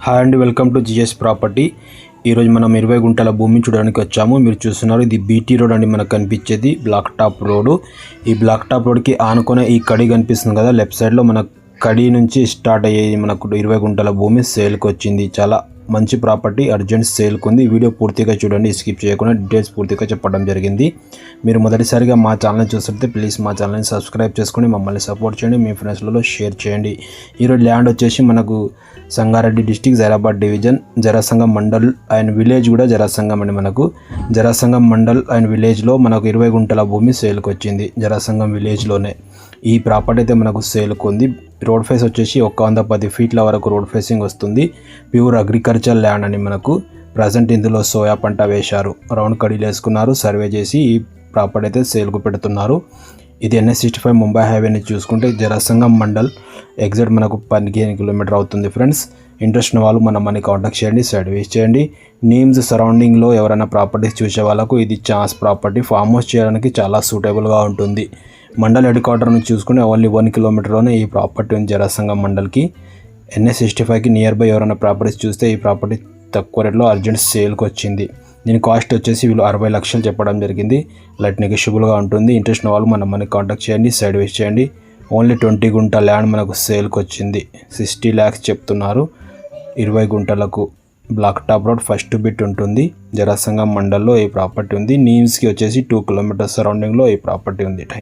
Hi అండి, welcome to GS property. ఈరోజు మనం 20 గుంటల భూమిని చూడడానికి వచ్చాము. మీరు చూస్తున్నారు, ఇది బీటీ రోడ్ అండి. మనకు కనిపించేది బ్లాక్ టాప్ రోడ్. ఈ బ్లాక్ టాప్ రోడ్కి ఆనుకునే ఈ కడి కనిపిస్తుంది కదా, లెఫ్ట్ సైడ్లో మన కడి నుంచి స్టార్ట్ అయ్యేది మనకు 20 గుంటల భూమి సేల్కి వచ్చింది. చాలా మంచి ప్రాపర్టీ, అర్జెంట్ సేల్కి ఉంది. వీడియో పూర్తిగా చూడండి, స్కిప్ చేయకుండా డీటెయిల్స్ పూర్తిగా చెప్పడం జరిగింది. మీరు మొదటిసారిగా మా ఛానల్ని చూస్తుంటే ప్లీజ్ మా ఛానల్ని సబ్స్క్రైబ్ చేసుకొని మమ్మల్ని సపోర్ట్ చేయండి, మీ ఫ్రెండ్స్లలో షేర్ చేయండి. ఈరోజు ల్యాండ్ వచ్చేసి మనకు Sangareddy district, Zaheerabad division, Jharasangam mandal and village కూడా జరాసంగం అండి. మనకు జరాసంగం మండల్ అండ్ విలేజ్లో మనకు 20 గుంటల భూమి సేల్కి వచ్చింది. జరాసంగం విలేజ్లోనే ఈ ప్రాపర్టీ అయితే మనకు సేల్కి ఉంది. రోడ్ ఫేస్ వచ్చేసి 110 ఫీట్ల వరకు రోడ్ ఫేసింగ్ వస్తుంది. ప్యూర్ అగ్రికల్చర్ ల్యాండ్ అని మనకు ప్రజెంట్ ఇందులో సోయా పంట వేశారు. రౌండ్ కడీలు వేసుకున్నారు, సర్వే చేసి ఈ ప్రాపర్టీ అయితే సేల్కు పెడుతున్నారు. ఇది NH65 ముంబై హైవేని చూసుకుంటే జరాసంగం మండల్ ఎగ్జాక్ట్ మనకు 15 కిలోమీటర్ అవుతుంది. ఫ్రెండ్స్, ఇంట్రెస్ట్ ఉన్న వాళ్ళు మనని కాంటాక్ట్ చేయండి, సర్వీస్ చేయండి. నేమ్స్ సరౌండింగ్లో ఎవరైనా ప్రాపర్టీస్ చూసే వాళ్ళకు ఇది ఛాన్స్ ప్రాపర్టీ. ఫామ్ హౌస్ చేయడానికి చాలా సూటబుల్గా ఉంటుంది. మండల్ హెడ్ క్వార్టర్ నుంచి చూసుకుని ఓన్లీ 1 కిలోమీటర్లోనే ఈ ప్రాపర్టీ ఉంది. జరాసంగం మండల్కి NH65కి నియర్ బై ఎవరైనా ప్రాపర్టీస్ చూస్తే ఈ ప్రాపర్టీ తక్కువ రేట్లో అర్జెంట్ సేల్కి వచ్చింది. దీని కాస్ట్ వచ్చేసి వీళ్ళు 60 లక్షలు చెప్పడం జరిగింది. లైట్ నెగోషియబుల్గా ఉంటుంది. ఇంట్రెస్ట్ ఉన్న వాళ్ళు మనని కాంటాక్ట్ చేయండి, సర్వీస్ చేయండి. ఓన్లీ 20 గుంట ల్యాండ్ మనకు సేల్కి వచ్చింది. 60 lakhs చెప్తున్నారు. 20 గుంటలకు black top road first bit ఉంటుంది. జరాసంగం మండల్లో ఈ ప్రాపర్టీ ఉంది. నీమ్స్కి వచ్చేసి 2 కిలోమీటర్స్ సరౌండింగ్లో ఈ ప్రాపర్టీ ఉంది.